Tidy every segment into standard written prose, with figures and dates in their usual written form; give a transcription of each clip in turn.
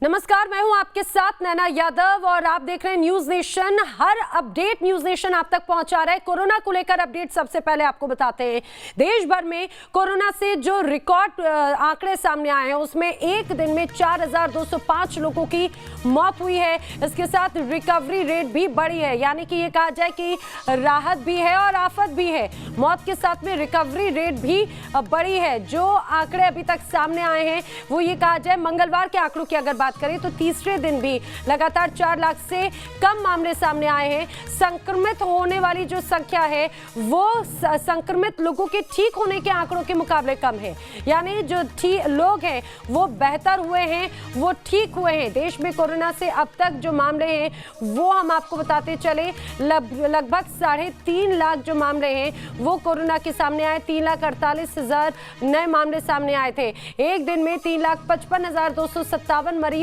नमस्कार, मैं हूं आपके साथ नैना यादव और आप देख रहे हैं न्यूज नेशन। हर अपडेट न्यूज नेशन आप तक पहुंचा रहा है। कोरोना को लेकर अपडेट सबसे पहले आपको बताते हैं। देश भर में कोरोना से जो रिकॉर्ड आंकड़े सामने आए हैं उसमें एक दिन में 4205 लोगों की मौत हुई है। इसके साथ रिकवरी रेट भी बढ़ी है, यानी कि ये कहा जाए कि राहत भी है और आफत भी है। मौत के साथ में रिकवरी रेट भी बढ़ी है। जो आंकड़े अभी तक सामने आए हैं वो ये कहा जाए, मंगलवार के आंकड़ों की अगर बात करें तो तीसरे दिन भी लगातार 4 लाख से कम मामले सामने आए हैं। संक्रमित होने वाली जो संख्या है वो संक्रमित लोगों के ठीक होने के आंकड़ों के मुकाबले कम है, यानी जो लोग हैं वो बेहतर हुए हैं, वो ठीक हुए हैं। देश में कोरोना से अब तक जो मामले हैं वो हम आपको बताते चले, लगभग 3.5 लाख जो मामले हैं वो कोरोना के सामने आए। 3,48,000 नए मामले सामने आए थे। एक दिन में 3,55,257 मरीज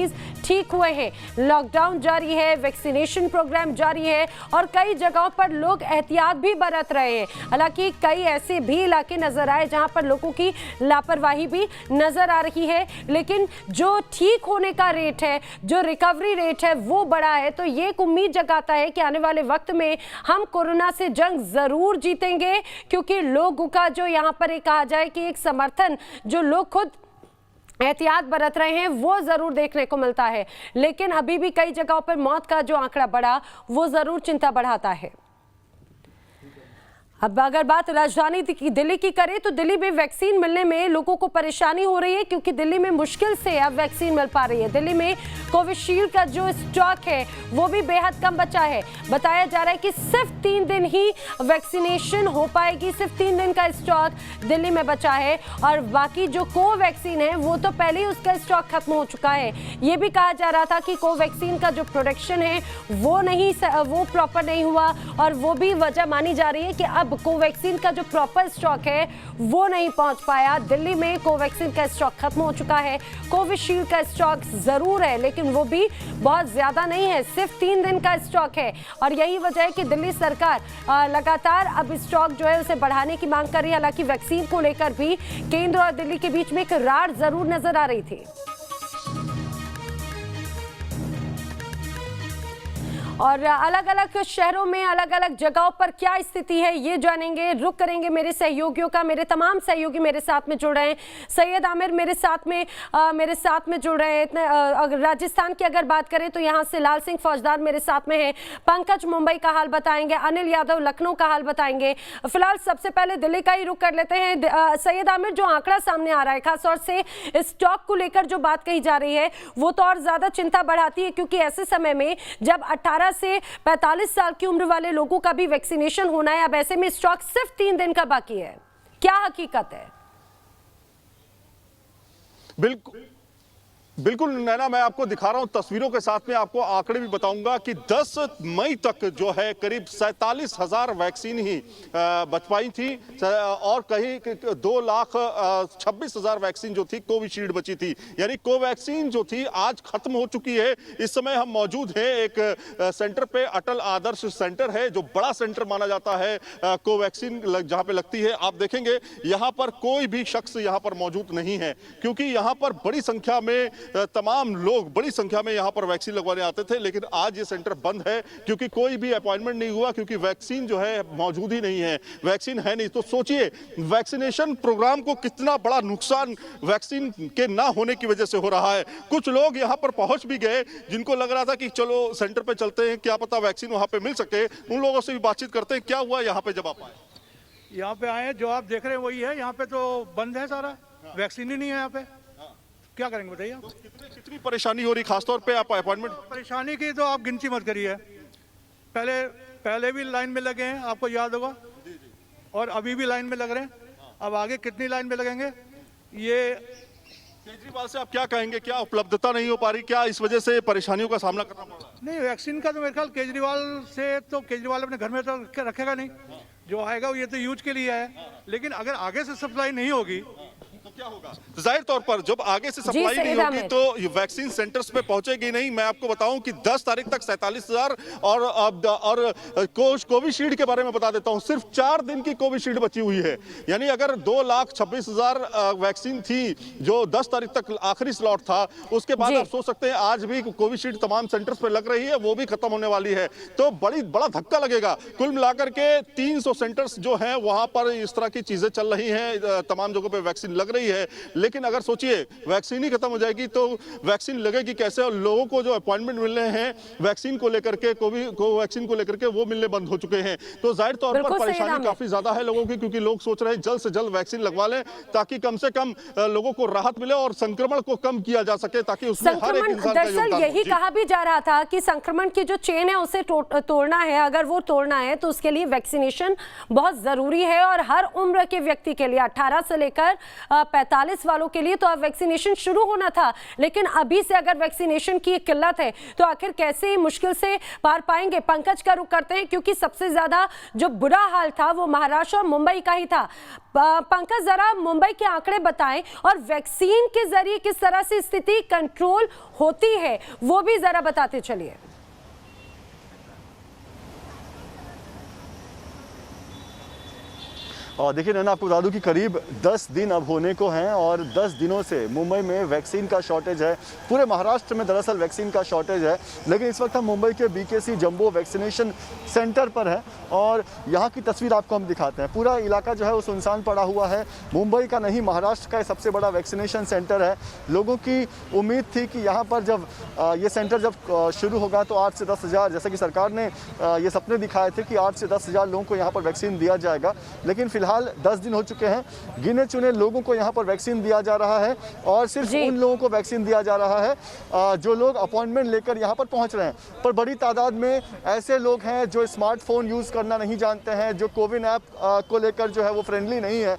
ठीक हुए हैं। लॉकडाउन जारी है, वैक्सीनेशन प्रोग्राम जारी है और कई जगहों पर लोग एहतियात भी बरत रहे हैं। हालांकि कई ऐसे भी इलाके नजर आए जहां पर लोगों की लापरवाही भी नजर आ रही है, लेकिन जो ठीक होने का रेट है, जो रिकवरी रेट है वो बड़ा है। तो ये एक उम्मीद जगाता है कि आने वाले वक्त में हम कोरोना से जंग जरूर जीतेंगे, क्योंकि लोगों का जो यहाँ पर एक कहा जाए कि एक समर्थन, जो लोग खुद एहतियात बरत रहे हैं वो जरूर देखने को मिलता है। लेकिन अभी भी कई जगहों पर मौत का जो आंकड़ा बढ़ा वो जरूर चिंता बढ़ाता है। अब अगर बात राजधानी दिल्ली की करें तो दिल्ली में वैक्सीन मिलने में लोगों को परेशानी हो रही है, क्योंकि दिल्ली में मुश्किल से अब वैक्सीन मिल पा रही है। दिल्ली में कोविशील्ड का जो स्टॉक है वो भी बेहद कम बचा है। बताया जा रहा है कि सिर्फ 3 दिन ही वैक्सीनेशन हो पाएगी, सिर्फ 3 दिन का स्टॉक दिल्ली में बचा है और बाकी जो कोवैक्सीन है वो तो पहले ही उसका स्टॉक खत्म हो चुका है। ये भी कहा जा रहा था कि कोवैक्सीन का जो प्रोडक्शन है वो प्रॉपर नहीं हुआ और वो भी वजह मानी जा रही है कि अब कोवैक्सीन का जो प्रॉपर स्टॉक है वो नहीं पहुंच पाया। दिल्ली में कोवैक्सीन का स्टॉक खत्म हो चुका है। कोविशील्ड का स्टॉक जरूर है लेकिन वो भी बहुत ज्यादा नहीं है, सिर्फ 3 दिन का स्टॉक है और यही वजह है कि दिल्ली सरकार लगातार अब स्टॉक जो है उसे बढ़ाने की मांग कर रही है। हालांकि वैक्सीन को लेकर भी केंद्र और दिल्ली के बीच में एक रार जरूर नजर आ रही थी। और अलग अलग शहरों में अलग अलग जगहों पर क्या स्थिति है ये जानेंगे। रुक करेंगे मेरे सहयोगियों का। मेरे तमाम सहयोगी मेरे साथ में जुड़ रहे हैं। सैयद आमिर मेरे साथ में जुड़ रहे हैं। अगर राजस्थान की अगर बात करें तो यहाँ से लाल सिंह फौजदार मेरे साथ में है। पंकज मुंबई का हाल बताएंगे, अनिल यादव लखनऊ का हाल बताएंगे। फिलहाल सबसे पहले दिल्ली का ही रुख कर लेते हैं। सैयद आमिर, जो आंकड़ा सामने आ रहा है खासतौर से स्टॉक को लेकर जो बात कही जा रही है वो तो और ज्यादा चिंता बढ़ाती है, क्योंकि ऐसे समय में जब 18 से 45 साल की उम्र वाले लोगों का भी वैक्सीनेशन होना है, अब ऐसे में स्टॉक सिर्फ 3 दिन का बाकी है। क्या हकीकत है? बिल्कुल नैना, मैं आपको दिखा रहा हूं तस्वीरों के साथ में, आपको आंकड़े भी बताऊंगा कि 10 मई तक जो है करीब 47,000 वैक्सीन ही बच पाई थी और कहीं 2,26,000 वैक्सीन जो थी कोविशील्ड बची थी। यानी कोवैक्सीन जो थी आज खत्म हो चुकी है। इस समय हम मौजूद हैं एक सेंटर पे, अटल आदर्श सेंटर है जो बड़ा सेंटर माना जाता है कोवैक्सीन जहां पे लगती है। आप देखेंगे यहाँ पर कोई भी शख्स यहाँ पर मौजूद नहीं है, क्योंकि यहाँ पर बड़ी संख्या में तमाम लोग बड़ी संख्या में यहां पर वैक्सीन लगवाने आते थे। लेकिन आज ये सेंटर बंद है क्योंकि कोई भी अपॉइंटमेंट नहीं हुआ, क्योंकि वैक्सीन जो है मौजूद ही नहीं है, वैक्सीन है नहीं। तो सोचिए वैक्सीनेशन प्रोग्राम को कितना बड़ा नुकसान वैक्सीन के ना होने की वजह से हो रहा है। कुछ लोग यहां पर पहुंच भी गए जिनको लग रहा था कि चलो सेंटर पे चलते हैं, क्या पता वैक्सीन वहां पे मिल सके। उन लोगों से भी बातचीत करते हैं। क्या हुआ यहाँ पे जब आप आए? यहाँ पे आए, जो आप देख रहे हैं वही है। यहाँ पे तो बंद है सारा, वैक्सीन ही नहीं है यहाँ पे। क्या करेंगे बताइए? तो कितनी परेशानी हो रही, खासतौर पे आप अपॉइंटमेंट? परेशानी की तो आप गिनती मत करिए। पहले भी लाइन में लगे हैं, आपको याद होगा, और अभी भी लाइन में लग रहे हैं। अब आगे कितनी लाइन में लगेंगे ये। केजरीवाल से आप क्या कहेंगे? क्या उपलब्धता नहीं हो पा रही, क्या इस वजह से परेशानियों का सामना करना पड़ रहा है? नहीं, वैक्सीन का तो मेरे ख्याल केजरीवाल अपने घर में तो रखेगा नहीं। जो आएगा वो ये तो यूज के लिए है, लेकिन अगर आगे से सप्लाई नहीं होगी क्या होगा? तो जाहिर तौर पर जब आगे से सप्लाई नहीं होगी तो ये वैक्सीन सेंटर्स पे पहुंचेगी नहीं। मैं आपको बताऊं कि 10 तारीख तक 47,000 और कोविशील्ड के बारे में बता देता हूं, सिर्फ 4 दिन की कोविशील्ड बची हुई है। यानी अगर 2,26,000 वैक्सीन थी जो 10 तारीख तक आखिरी स्लॉट था, उसके बाद आप सोच सकते हैं आज भी कोविशील्ड तमाम सेंटर्स पे लग रही है, वो भी खत्म होने वाली है। तो बड़ा धक्का लगेगा। कुल मिलाकर के 300 सेंटर्स जो हैं वहां पर इस तरह की चीजें चल रही हैं, तमाम जगहों पे वैक्सीन लग रही है। लेकिन अगर सोचिए वैक्सीन ही खत्म हो जाएगी तो वैक्सीन लगेगी कैसे? और लोगों को जो अपॉइंटमेंट मिल रहे हैं वैक्सीन को लेकर के, कोवैक्सीन को लेकर के, वो मिलने बंद हो चुके हैं। तो जाहिर तौर पर परेशानी काफी ज्यादा है लोगों की, क्योंकि लोग सोच रहे हैं जल्द से जल्द वैक्सीन लगवा लें ताकि कम से कम लोगों को राहत मिले और संक्रमण को कम किया जा सके, ताकि उसमें हर एक इंसान का योगदान हो। यही कहा भी जा रहा था कि संक्रमण की जो चेन है उसे तोड़ना है। अगर वो तोड़ना है तो उसके लिए वैक्सीनेशन बहुत जरूरी है और हर उम्र के व्यक्ति के लिए 18 से लेकर 45 वालों के लिए तो अब वैक्सीनेशन शुरू होना था। लेकिन अभी से अगर वैक्सीनेशन की किल्लत है तो आखिर कैसे मुश्किल से पार पाएंगे? पंकज का रुख करते हैं क्योंकि सबसे ज्यादा जो बुरा हाल था वो महाराष्ट्र और मुंबई का ही था। पंकज, जरा मुंबई के आंकड़े बताएं और वैक्सीन के जरिए किस तरह से स्थिति कंट्रोल होती है वो भी जरा बताते चलिए। और देखिए नैना, आपको बता दूं कि करीब 10 दिन अब होने को हैं और 10 दिनों से मुंबई में वैक्सीन का शॉर्टेज है। पूरे महाराष्ट्र में दरअसल वैक्सीन का शॉर्टेज है, लेकिन इस वक्त हम मुंबई के BKC जंबो वैक्सीनेशन सेंटर पर हैं और यहाँ की तस्वीर आपको हम दिखाते हैं। पूरा इलाका जो है वो सुनसान पड़ा हुआ है। मुंबई का नहीं, महाराष्ट्र का सबसे बड़ा वैक्सीनेशन सेंटर है। लोगों की उम्मीद थी कि यहाँ पर जब ये सेंटर जब शुरू होगा तो 8 से 10 हज़ार, जैसे कि सरकार ने ये सपने दिखाए थे कि 8 से 10 हज़ार लोगों को यहाँ पर वैक्सीन दिया जाएगा। लेकिन फिलहाल 10 दिन हो चुके हैं, गिने चुने लोगों को यहाँ पर वैक्सीन दिया जा रहा है और सिर्फ उन लोगों को वैक्सीन दिया जा रहा है जो लोग अपॉइंटमेंट लेकर यहाँ पर पहुँच रहे हैं। पर बड़ी तादाद में ऐसे लोग हैं जो स्मार्टफोन यूज़ करना नहीं जानते हैं, जो कोविन ऐप को लेकर जो है वो फ्रेंडली नहीं है,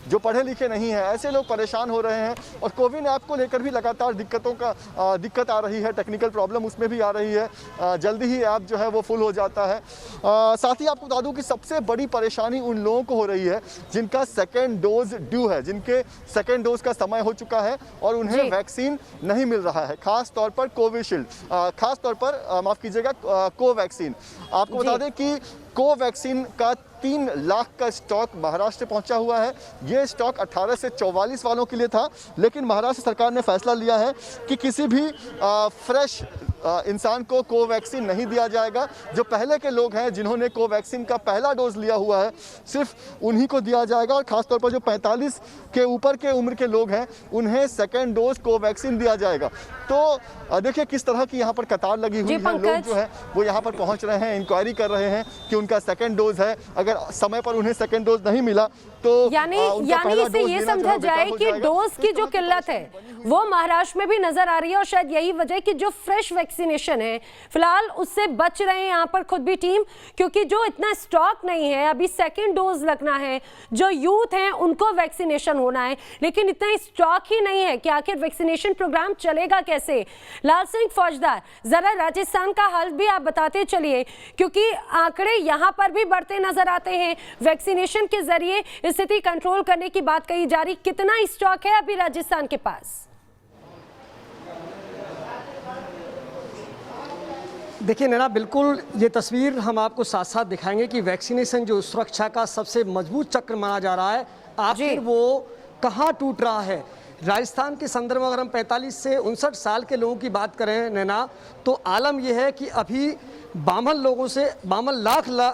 जो पढ़े लिखे नहीं हैं, ऐसे लोग परेशान हो रहे हैं। और कोविन ऐप को लेकर भी लगातार दिक्कत आ रही है, टेक्निकल प्रॉब्लम उसमें भी आ रही है। जल्दी ही ऐप जो है वो फुल हो जाता है। साथ ही आपको बता दूं कि सबसे बड़ी परेशानी उन लोगों को हो रही है जिनका सेकेंड डोज ड्यू है, जिनके सेकेंड डोज का समय हो चुका है और उन्हें वैक्सीन नहीं मिल रहा है। खास तौर पर कोविशील्ड, खास तौर पर माफ़ कीजिएगा कोवैक्सीन। आपको बता दें कि कोवैक्सीन का 3 लाख का स्टॉक महाराष्ट्र पहुंचा हुआ है। ये स्टॉक 18 से 44 वालों के लिए था, लेकिन महाराष्ट्र सरकार ने फैसला लिया है कि किसी भी फ्रेश इंसान को कोवैक्सीन नहीं दिया जाएगा। जो पहले के लोग हैं जिन्होंने कोवैक्सीन का पहला डोज लिया हुआ है, सिर्फ उन्हीं को दिया जाएगा और खासतौर पर जो 45 के ऊपर के उम्र के लोग हैं उन्हें सेकेंड डोज कोवैक्सीन दिया जाएगा। तो देखिए किस तरह की यहाँ पर कतार लगी हुई है। लोग जो है वो यहाँ पर पहुँच रहे हैं, इंक्वायरी कर रहे हैं कि उनका सेकेंड डोज है। अगर समय पर उन्हें सेकेंड डोज नहीं मिला तो यानी इसे ये समझा जाए कि डोज की जो किल्लत है वो महाराष्ट्र में भी नजर आ रही है और शायद यही वजह कि जो फ्रेश वैक्सीनेशन है फिलहाल उससे बच रहे हैं यहाँ पर खुद भी टीम, क्योंकि जो इतना स्टॉक नहीं है, अभी सेकेंड डोज लगना है, जो यूथ हैं उनको वैक्सीनेशन होना है, लेकिन इतना स्टॉक ही नहीं है कि आखिर वैक्सीनेशन प्रोग्राम चलेगा कैसे। लाल सिंह फौजदार, जरा राजस्थान का हाल भी आप बताते चलिए, क्योंकि आंकड़े यहाँ पर भी बढ़ते नजर आते हैं। वैक्सीनेशन के जरिए स्थिति कंट्रोल करने की बात कही जा रही, कितना स्टॉक है अभी राजस्थान के पास? देखिए नैना, बिल्कुल ये तस्वीर हम आपको साथ साथ दिखाएंगे कि वैक्सीनेशन जो सुरक्षा का सबसे मजबूत चक्र माना जा रहा है, आखिर वो कहाँ टूट रहा है। राजस्थान के संदर्भ में अगर हम 45 से 59 साल के लोगों की बात करें नैना, तो आलम यह है कि अभी 52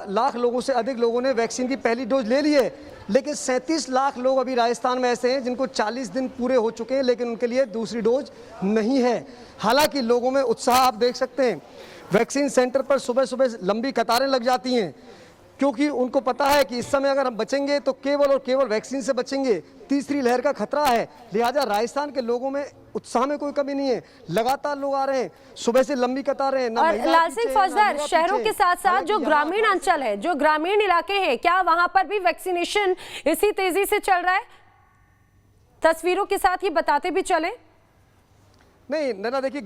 लाख लोगों से अधिक लोगों ने वैक्सीन की पहली डोज ले ली है, लेकिन 37 लाख लोग अभी राजस्थान में ऐसे हैं जिनको 40 दिन पूरे हो चुके हैं, लेकिन उनके लिए दूसरी डोज नहीं है। हालांकि लोगों में उत्साह आप देख सकते हैं। वैक्सीन सेंटर पर सुबह सुबह लंबी कतारें लग जाती हैं, क्योंकि उनको पता है कि इस समय अगर हम बचेंगे तो केवल और केवल वैक्सीन से बचेंगे, तीसरी लहर का खतरा है। लिहाजा राजस्थान के लोगों में उत्साह में कोई कमी नहीं है, लगातार लोग आ रहे हैं, सुबह से लंबी कतारें हैं। और लाल सिंह फौजदार, शहरों के साथ साथ जो ग्रामीण अंचल है, जो ग्रामीण इलाके हैं, क्या वहां पर भी वैक्सीनेशन इसी तेजी से चल रहा है? तस्वीरों के साथ ही बताते भी चले। नहीं नैना, देखिए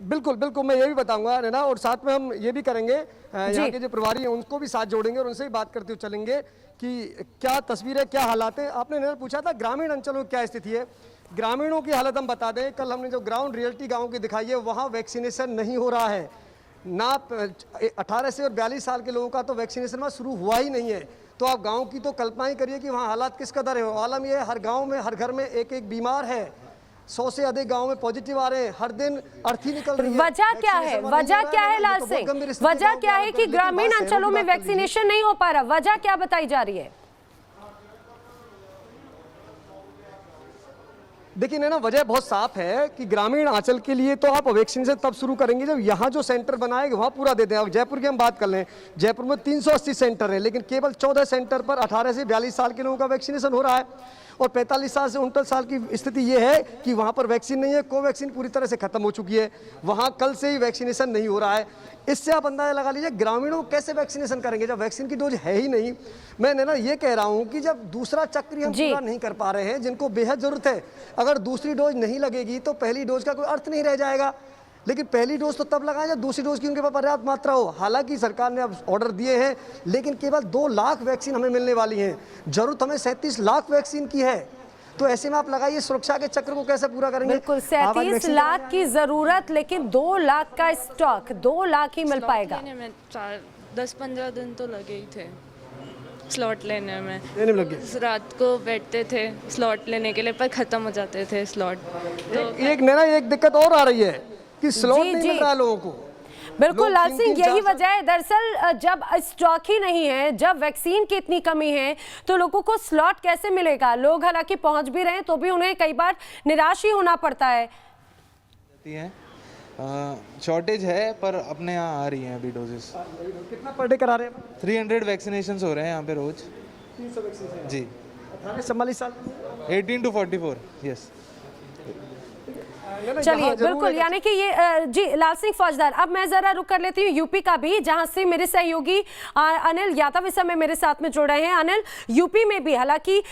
बिल्कुल बिल्कुल, मैं ये भी बताऊंगा है ना, और साथ में हम ये भी करेंगे यहाँ के जो प्रभारी हैं उनको भी साथ जोड़ेंगे और उनसे भी बात करते हुए चलेंगे कि क्या तस्वीर है, क्या हालात है। आपने नरेंद्र पूछा था ग्रामीण अंचलों की क्या स्थिति है, ग्रामीणों की हालत हम बता दें। कल हमने जो ग्राउंड रियलिटी गाँव की दिखाई है वहाँ वैक्सीनेशन नहीं हो रहा है ना, 18 से और 42 साल के लोगों का तो वैक्सीनेशन वहाँ शुरू हुआ ही नहीं है। तो आप गांव की तो कल्पना ही करिए कि वहाँ हालात किस कदर है। आलम ये हर गांव में, हर घर में एक एक बीमार है, 100 से अधिक गांव में पॉजिटिव आ रहे हैं, हर दिन अर्थी निकल रही है। वजह क्या है, वजह क्या है लाल सिंह, वजह क्या है कि ग्रामीण अंचलों में वैक्सीनेशन नहीं हो पा रहा, वजह क्या बताई जा रही है? देखिए ना, वजह बहुत साफ है कि ग्रामीण अंचल के लिए तो आप वैक्सीनेशन तब शुरू करेंगे जब यहाँ जो सेंटर बनाए वहाँ पूरा दे दें। अब जयपुर की हम बात कर लें, जयपुर में 380 सेंटर है, लेकिन केवल 14 सेंटर पर 18 से 42 साल के लोगों का वैक्सीनेशन हो रहा है और 45 साल से 69 साल की स्थिति ये है कि वहाँ पर वैक्सीन नहीं है। कोवैक्सीन पूरी तरह से खत्म हो चुकी है, वहाँ कल से ही वैक्सीनेशन नहीं हो रहा है। इससे आप अंदाजा लगा लीजिए ग्रामीणों को कैसे वैक्सीनेशन करेंगे जब वैक्सीन की डोज है ही नहीं। मैंने ना ये कह रहा हूँ कि जब दूसरा चक्र हम पूरा नहीं कर पा रहे हैं, जिनको बेहद जरूरत है, अगर दूसरी डोज नहीं लगेगी तो पहली डोज का कोई अर्थ नहीं रह जाएगा। लेकिन पहली डोज तो तब लगाएं जब दूसरी डोज की उनके पास पर्याप्त मात्रा हो। हालांकि सरकार ने अब ऑर्डर दिए हैं, लेकिन केवल 2 लाख वैक्सीन हमें मिलने वाली हैं, जरूरत हमें 37 लाख वैक्सीन की है। तो ऐसे में आप लगाइए सुरक्षा के चक्र को कैसे पूरा करेंगे। बिल्कुल 37 लाख की जरूरत, लेकिन 2 लाख का स्टॉक, 2 लाख ही मिल पाएगा। 10-15 दिन तो लगे ही थे स्लॉट लेने में, लगे। रात को बैठते थे स्लॉट लेने के लिए पर ख़त्म हो जाते थे स्लॉट। तो एक दिक्कत और आ रही है कि स्लॉट नहीं मिल रहा है लोगों को। बिल्कुल लाल सिंह, यही वजह है दरअसल, जब स्टॉक ही नहीं है, जब वैक्सीन की इतनी कमी है तो लोगों को स्लॉट कैसे मिलेगा। लोग हालांकि पहुंच भी रहे हैं तो भी उन्हें कई बार निराश ही होना पड़ता है। शॉर्टेज है पर अपने यहाँ आ रही हैं अभी डोजेस। कितना पर डे करा रहे हैं? 300 वैक्सीनेशन हो रहे हैं यहाँ पे रोज। 300 वैक्सीनेशन जी। 18 से 44 साल 18 to 44 यस। चलिए बिल्कुल, यानी कि ये जी लाल सिंह फौजदार। अब मैं जरा रुक कर लेती हूँ यूपी का भी, जहां से मेरे सहयोगी अनिल यादव इस समय मेरे साथ में जुड़ रहे हैं। अनिल, यूपी में भी हालांकि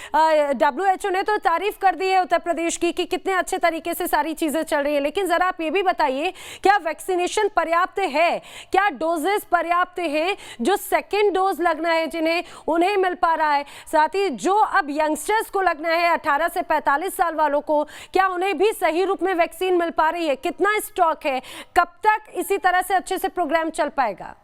WHO ने तो तारीफ कर दी है उत्तर प्रदेश की कि कितने अच्छे तरीके से सारी चीजें चल रही है, लेकिन जरा आप ये भी बताइए क्या वैक्सीनेशन पर्याप्त है, क्या डोजेस पर्याप्त है, जो सेकेंड डोज लगना है जिन्हें उन्हें मिल पा रहा है, साथ ही जो अब यंगस्टर्स को लगना है 18 से 45 साल वालों को, क्या उन्हें भी सही रूप में वैक्सीन मिल पा रही है, कितना स्टॉक है, कब तक इसी तरह से अच्छे से प्रोग्राम चल पाएगा?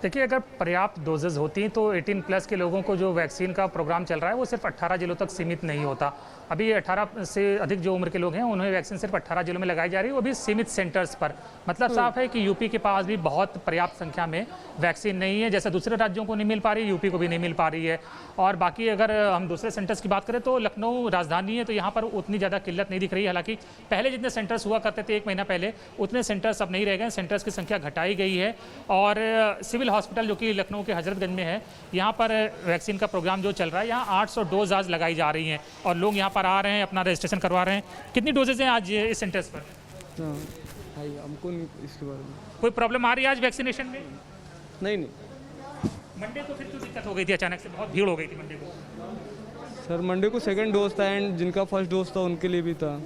देखिए, अगर पर्याप्त डोजेज होती तो 18+ के लोगों को जो वैक्सीन का प्रोग्राम चल रहा है वो सिर्फ 18 जिलों तक सीमित नहीं होता। अभी 18 से अधिक जो उम्र के लोग हैं उन्हें वैक्सीन सिर्फ 18 जिलों में लगाई जा रही है, वो भी सीमित सेंटर्स पर। मतलब साफ है कि यूपी के पास भी बहुत पर्याप्त संख्या में वैक्सीन नहीं है, जैसे दूसरे राज्यों को नहीं मिल पा रही, यूपी को भी नहीं मिल पा रही है। और बाकी अगर हम दूसरे सेंटर्स की बात करें तो लखनऊ राजधानी है तो यहाँ पर उतनी ज़्यादा किल्लत नहीं दिख रही है। हालांकि पहले जितने सेंटर्स हुआ करते थे 1 महीना पहले, उतने सेंटर्स अब नहीं रह गए, सेंटर्स की संख्या घटाई गई है। और सिविल हॉस्पिटल जो कि लखनऊ के हजरतगंज में है, यहाँ पर वैक्सीन का प्रोग्राम जो चल रहा है, यहाँ 800 डोज आज लगाई जा रही हैं और लोग यहाँ पर आ रहे हैं, अपना रजिस्ट्रेशन करवा रहे हैं। कितनी डोजेज हैं आज इस सेंटर्स पर? हमको नहीं इसके बारे में कोई प्रॉब्लम आ रही है आज वैक्सीनेशन में? नहीं। मंडे को फिर क्यों दिक्कत हो गई थी, अचानक से बहुत भीड़ हो गई थी मंडे को? सर मंडे को सेकंड डोज था एंड जिनका फर्स्ट डोज था उनके लिए भी था।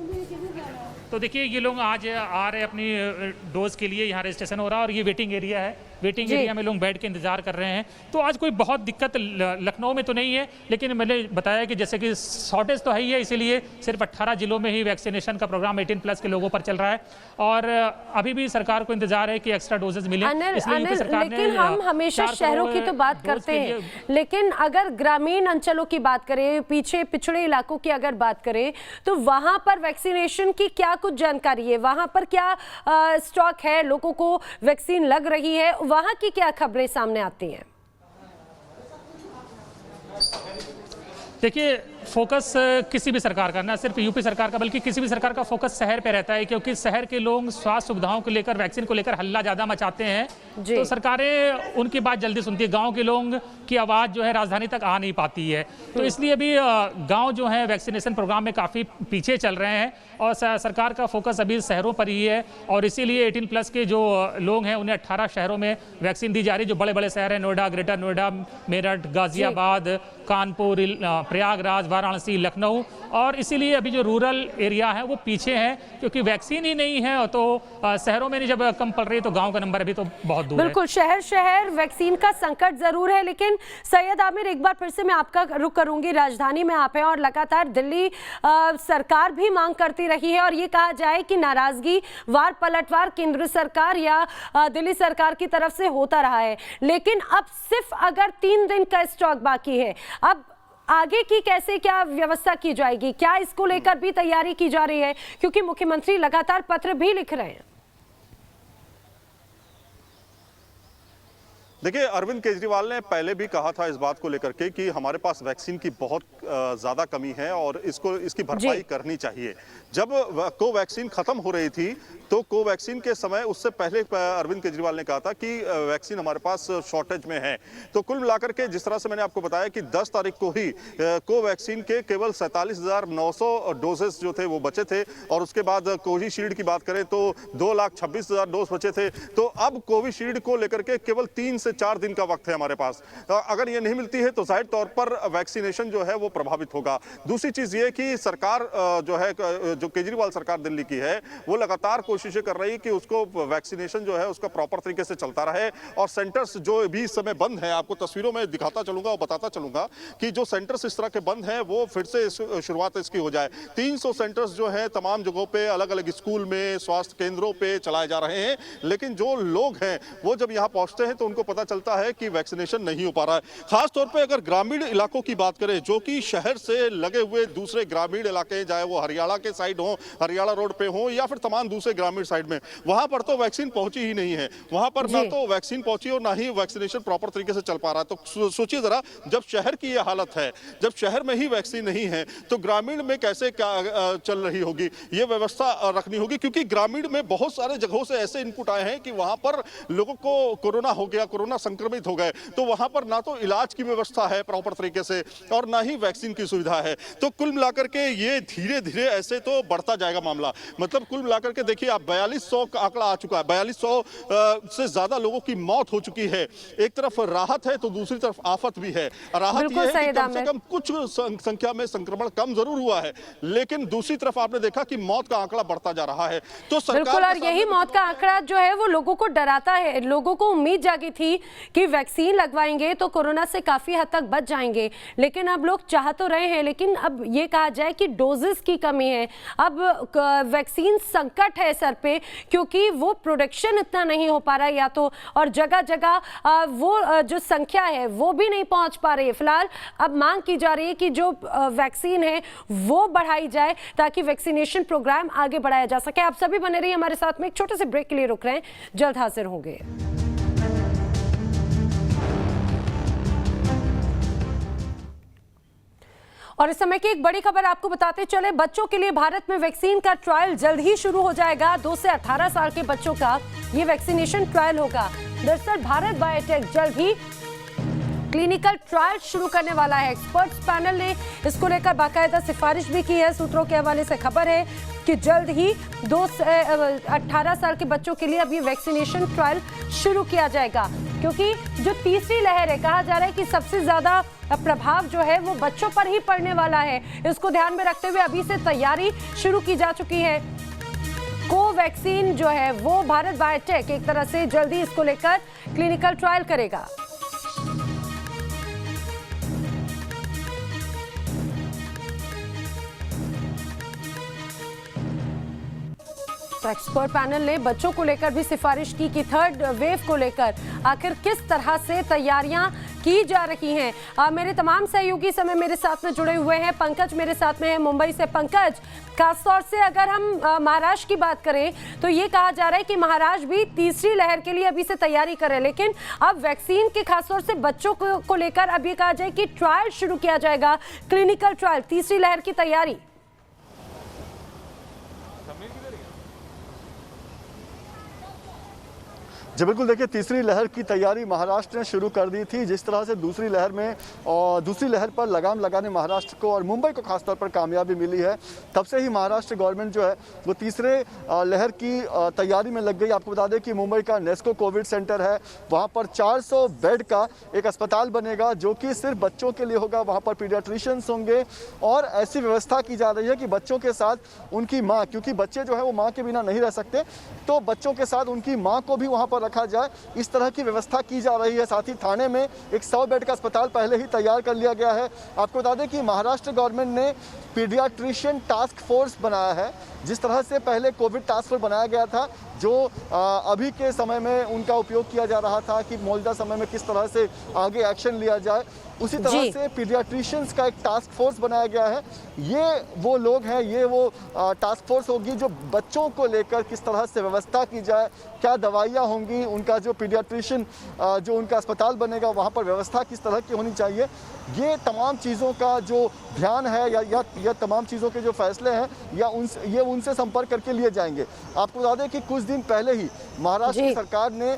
तो देखिए, ये लोग आज आ रहे हैं अपनी डोज के लिए, यहाँ रजिस्ट्रेशन हो रहा है और ये वेटिंग एरिया है, वेटिंग एरिया में लोग बैठ के इंतजार कर रहे हैं। तो आज कोई बहुत दिक्कत लखनऊ में तो नहीं है, लेकिन मैंने बताया कि जैसे कि शॉर्टेज तो है ही है, इसीलिए सिर्फ 18 जिलों में ही वैक्सीनेशन का प्रोग्राम 18+ के लोगों पर चल रहा है और अभी भी सरकार को इंतजार है कि एक्स्ट्रा डोजेज मिले। लेकिन हम हमेशा शहरों की तो बात करते हैं, लेकिन अगर ग्रामीण अंचलों की बात करें, पीछे पिछड़े इलाकों की अगर बात करें, तो वहां पर वैक्सीनेशन की क्या कुछ जानकारी है, वहां पर क्या स्टॉक है, लोगों को वैक्सीन लग रही है, वहां की क्या खबरें सामने आती हैं? देखिए, फोकस किसी भी सरकार का, ना सिर्फ यूपी सरकार का बल्कि किसी भी सरकार का फोकस शहर पे रहता है, क्योंकि शहर के लोग स्वास्थ्य सुविधाओं को लेकर, वैक्सीन को लेकर हल्ला ज़्यादा मचाते हैं, तो सरकारें उनकी बात जल्दी सुनती है। गांव के लोगों की आवाज़ जो है राजधानी तक आ नहीं पाती है, तो इसलिए भी गांव जो है वैक्सीनेशन प्रोग्राम में काफ़ी पीछे चल रहे हैं और सरकार का फोकस अभी शहरों पर ही है और इसीलिए 18+ के जो लोग हैं उन्हें 18 शहरों में वैक्सीन दी जा रही है। जो बड़े बड़े शहर हैं, नोएडा, ग्रेटर नोएडा, मेरठ, गाजियाबाद, कानपुर, प्रयागराज, वाराणसी, लखनऊ, और इसीलिए अभी जो रूरल एरिया है वो पीछे है, क्योंकि वैक्सीन ही नहीं है। तो शहरों में नहीं जब कम पड़ रही है तो गाँव का नंबर अभी तो बहुत दूर है। बिल्कुल, शहर शहर वैक्सीन का संकट जरूर है। लेकिन सैयद आमिर, एक बार फिर से मैं आपका रुख करूंगी, राजधानी में आप हैं और लगातार दिल्ली सरकार भी मांग करती रही है और ये कहा जाए कि नाराजगी वार पलटवार केंद्र सरकार या दिल्ली सरकार की तरफ से होता रहा है। लेकिन अब सिर्फ अगर 3 दिन का स्टॉक बाकी है, अब आगे की कैसे क्या व्यवस्था की जाएगी? क्या इसको लेकर भी तैयारी की जा रही है? क्योंकि मुख्यमंत्री लगातार पत्र भी लिख रहे हैं। देखिए, अरविंद केजरीवाल ने पहले भी कहा था इस बात को लेकर के कि हमारे पास वैक्सीन की बहुत ज़्यादा कमी है और इसकी भरपाई करनी चाहिए। जब कोवैक्सीन खत्म हो रही थी तो कोवैक्सीन के समय उससे पहले अरविंद केजरीवाल ने कहा था कि वैक्सीन हमारे पास शॉर्टेज में है। तो कुल मिलाकर के जिस तरह से मैंने आपको बताया कि 10 तारीख को ही कोवैक्सीन के केवल 47,900 डोजेस जो थे वो बचे थे और उसके बाद कोविशील्ड की बात करें तो 2,26,000 डोज बचे थे। तो अब कोविशील्ड को लेकर के केवल 3 से 4 दिन का वक्त है हमारे पास। अगर ये नहीं मिलती है तो जाहिर तौर पर वैक्सीनेशन जो है वो प्रभावित होगा। दूसरी चीज ये कि सरकार जो है, जो केजरीवाल सरकार दिल्ली की है, वो लगातार कोशिशें कर रही है कि उसको वैक्सीनेशन जो है उसका प्रॉपर तरीके से चलता रहे और सेंटर्स जो भी इस समय बंद हैं, आपको तस्वीरों में दिखाता चलूंगा और बताता चलूंगा कि जो सेंटर्स इस तरह के बंद हैं वो फिर से शुरुआत इसकी हो जाए। 300 सेंटर्स जो हैं तमाम जगहों पे, अलग अलग स्कूल में, स्वास्थ्य केंद्रों पे चलाए जा रहे हैं। लेकिन जो लोग हैं वो जब यहाँ पहुंचते हैं तो उनको पता चलता है कि वैक्सीनेशन नहीं हो पा रहा है। खासतौर पर अगर ग्रामीण इलाकों की बात करें, जो कि शहर से लगे हुए दूसरे ग्रामीण इलाके, चाहे वो हरियाणा के साइड हो, हरियाणा रोड पे हो या फिर तमाम दूसरे ग्रामीण साइड में, वहां पर तो वैक्सीन पहुंची ही नहीं है। वहां पर ना तो वैक्सीन पहुंची और ना ही वैक्सीनेशन प्रॉपर तरीके से चल पा रहा है। तो सोचिए जरा, जब शहर की ये हालत है, जब शहर में ही वैक्सीन नहीं है तो ग्रामीण में कैसे क्या चल रही होगी, ये व्यवस्था रखनी होगी। क्योंकि ग्रामीण में बहुत सारे जगहों से ऐसे इनपुट आए हैं कि वहां पर लोगों को कोरोना हो गया, कोरोना संक्रमित हो गए, तो वहां पर ना तो इलाज की व्यवस्था है प्रॉपर तरीके से और ना ही वैक्सीन की सुविधा है। तो कुल मिलाकर के ये धीरे धीरे ऐसे तो बढ़ता जाएगा मामला। मतलब कुल मिलाकर के देखिए, आप 4200 का आंकड़ा आ चुका है, 4200 से ज्यादा लोगों की मौत हो चुकी है। एक तरफ राहत है तो दूसरी तरफ आफत भी है। राहत यह है कि कम से कम कुछ संख्या में संक्रमण कम जरूर हुआ है, लेकिन दूसरी तरफ आपने देखा कि मौत का आंकड़ा बढ़ता जा रहा है। तो बिल्कुल, और यही मौत का आंकड़ा जो है वो लोगों को डराता है। लोगों को उम्मीद जागी थी कि वैक्सीन लगवाएंगे तो कोरोना से काफी हद तक बच जाएंगे, लेकिन अब लोग चाह तो रहे हैं, लेकिन अब ये कहा जाए कि डोजेस की कमी है। अब वैक्सीन संकट है सर पे, क्योंकि वो प्रोडक्शन इतना नहीं हो पा रहा है या तो, और जगह जगह वो जो संख्या है वो भी नहीं पहुंच पा रही है। फिलहाल अब मांग की जा रही है कि जो वैक्सीन है वो बढ़ाई जाए ताकि वैक्सीनेशन प्रोग्राम आगे बढ़ाया जा सके। आप सभी बने रहिए हमारे साथ में, एक छोटे से ब्रेक के लिए रुक रहे हैं, जल्द हाजिर होंगे। और इस समय की एक बड़ी खबर आपको बताते चले, बच्चों के लिए भारत में वैक्सीन का ट्रायल जल्द ही शुरू हो जाएगा। 2 से 18 साल के बच्चों का ये वैक्सीनेशन ट्रायल होगा। दरअसल भारत बायोटेक जल्द ही क्लिनिकल ट्रायल शुरू करने वाला है। एक्सपर्ट्स पैनल ने इसको लेकर बाकायदा सिफारिश भी की है। सूत्रों के हवाले से खबर है कि जल्द ही 2 से 18 साल के बच्चों के लिए अब ये वैक्सीनेशन ट्रायल शुरू किया जाएगा, क्योंकि जो तीसरी लहर है, कहा जा रहा है कि सबसे ज्यादा प्रभाव जो है वो बच्चों पर ही पड़ने वाला है। इसको ध्यान में रखते हुए अभी से तैयारी शुरू की जा चुकी है। कोवैक्सीन जो है वो भारत बायोटेक एक तरह से जल्दी इसको लेकर क्लिनिकल ट्रायल करेगा। तो एक्सपर्ट पैनल ने बच्चों को लेकर भी सिफारिश की कि थर्ड वेव को लेकर आखिर किस तरह से तैयारियां की जा रही हैं। मेरे तमाम सहयोगी समय मेरे साथ में जुड़े हुए हैं। पंकज मेरे साथ में है मुंबई से। पंकज, खासतौर से अगर हम महाराष्ट्र की बात करें तो ये कहा जा रहा है कि महाराष्ट्र भी तीसरी लहर के लिए अभी से तैयारी करे, लेकिन अब वैक्सीन के खासतौर से बच्चों को लेकर अब ये कहा जाए कि ट्रायल शुरू किया जाएगा, क्लिनिकल ट्रायल, तीसरी लहर की तैयारी। जी बिल्कुल, देखिए तीसरी लहर की तैयारी महाराष्ट्र ने शुरू कर दी थी। जिस तरह से दूसरी लहर में और दूसरी लहर पर लगाम लगाने महाराष्ट्र को और मुंबई को खासतौर पर कामयाबी मिली है, तब से ही महाराष्ट्र गवर्नमेंट जो है वो तीसरे लहर की तैयारी में लग गई। आपको बता दें कि मुंबई का नेस्को कोविड सेंटर है, वहाँ पर 400 बेड का एक अस्पताल बनेगा जो कि सिर्फ बच्चों के लिए होगा। वहाँ पर पीडियाट्रिशियंस होंगे और ऐसी व्यवस्था की जा रही है कि बच्चों के साथ उनकी माँ, क्योंकि बच्चे जो है वो माँ के बिना नहीं रह सकते, तो बच्चों के साथ उनकी माँ को भी वहाँ पर रखा जाए, इस तरह की व्यवस्था की जा रही है। साथ ही थाने में एक 100 बेड का अस्पताल पहले ही तैयार कर लिया गया है। आपको बता दें कि महाराष्ट्र गवर्नमेंट ने पीडियाट्रिशियन टास्क फोर्स बनाया है। जिस तरह से पहले कोविड टास्क फोर्स बनाया गया था, जो अभी के समय में उनका उपयोग किया जा रहा था कि मौजूदा समय में किस तरह से आगे एक्शन लिया जाए, उसी तरह से पीडियाट्रिशियंस का एक टास्क फोर्स बनाया गया है। ये वो लोग हैं, ये वो टास्क फोर्स होगी जो बच्चों को लेकर किस तरह से व्यवस्था की जाए, क्या दवाइयाँ होंगी, उनका जो पीडियाट्रिशियन जो उनका अस्पताल बनेगा वहाँ पर व्यवस्था किस तरह की होनी चाहिए, ये तमाम चीज़ों का जो ध्यान है या तमाम चीज़ों के जो फैसले हैं या उनसे संपर्क करके लिए जाएंगे। आपको बता दें कि कुछ दिन पहले ही महाराष्ट्र सरकार ने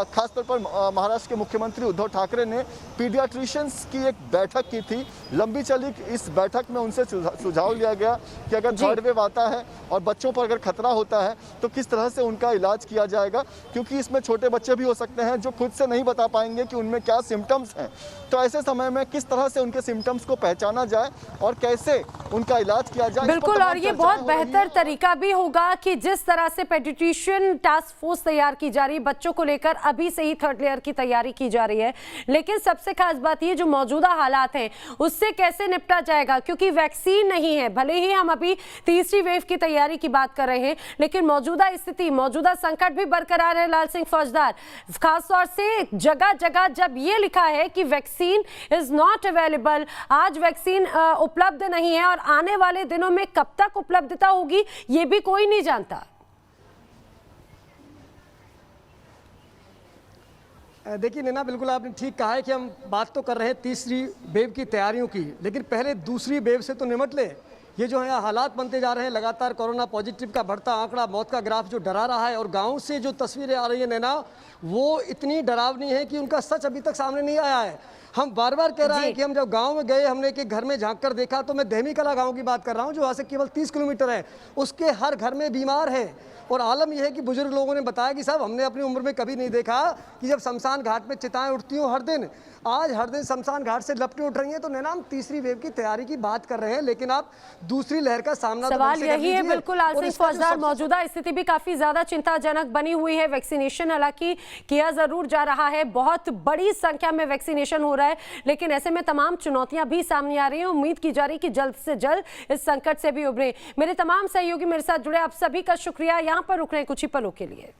खासतौर पर महाराष्ट्र के मुख्यमंत्री उद्धव ठाकरे ने पीडियाट्रिशियंस की एक बैठक की थी। लंबी चली इस बैठक में उनसे सुझाव लिया गया कि अगर थर्ड वेव आता है और बच्चों पर अगर खतरा होता है तो किस तरह से उनका इलाज किया जाएगा, क्योंकि इसमें छोटे बच्चे भी हो सकते हैं जो खुद से नहीं बता पाएंगे कि उनमें क्या सिम्टम्स हैं। तो ऐसे समय में किस तरह से उनके सिम्टम्स को पहचाना जाए और कैसे उनका इलाज किया जाए। बिल्कुल, और ये बहुत बेहतर तरीका भी होगा कि जिस तरह से पेडियाट्रिशियन टास्क फोर्स तैयार की जा रही है, बच्चों को लेकर अभी से ही थर्ड लेयर की तैयारी की जा रही है। लेकिन सबसे खास बात ये जो मौजूदा हालात हैं उससे कैसे निपटा जाएगा, क्योंकि वैक्सीन नहीं है। भले ही हम अभी तीसरी वेव की तैयारी की बात कर रहे हैं, लेकिन मौजूदा स्थिति, मौजूदा संकट भी बरकरार है। लाल सिंह फौजदार, खासतौर से जगह जगह जब ये लिखा है कि वैक्सीन इज नॉट अवेलेबल, आज वैक्सीन उपलब्ध नहीं है और आने वाले दिनों में कब तक उपलब्धता होगी ये भी कोई नहीं जानता। देखिए नैना, बिल्कुल आपने ठीक कहा है कि हम बात तो कर रहे हैं तीसरी वेव की तैयारियों की, लेकिन पहले दूसरी वेव से तो निपट ले। ये जो है हालात बनते जा रहे हैं, लगातार कोरोना पॉजिटिव का बढ़ता आंकड़ा, मौत का ग्राफ जो डरा रहा है, और गांव से जो तस्वीरें आ रही है नैना, वो इतनी डरावनी है कि उनका सच अभी तक सामने नहीं आया है। हम बार बार कह रहे हैं कि हम जब गांव में गए, हमने एक घर में झांक कर देखा, तो मैं दहमी कला गांव की बात कर रहा हूं जो वहाँ से केवल 30 किलोमीटर है, उसके हर घर में बीमार है। और आलम यह है कि बुजुर्ग लोगों ने बताया कि साहब हमने अपनी उम्र में कभी नहीं देखा कि जब शमशान घाट में चिताएं उठती हों हर दिन, आज हर दिन शमशान घाट से लपटें उठ रही हैं। तो नैना, हम तीसरी वेव की तैयारी की बात कर रहे हैं, लेकिन आप दूसरी लहर का सामना सवाल यही है। बिल्कुल लाल सिंह फौजदार, मौजूदा स्थिति भी काफी ज्यादा चिंताजनक बनी हुई है। वैक्सीनेशन हालांकि किया जरूर जा रहा है, बहुत बड़ी संख्या में वैक्सीनेशन हो रहा है, लेकिन ऐसे में तमाम चुनौतियां भी सामने आ रही हैं। उम्मीद की जा रही है कि जल्द से जल्द इस संकट से भी उभरे। मेरे तमाम सहयोगी मेरे साथ जुड़े, आप सभी का शुक्रिया। यहाँ पर रुक रहे हैं कुछ ही पलों के लिए।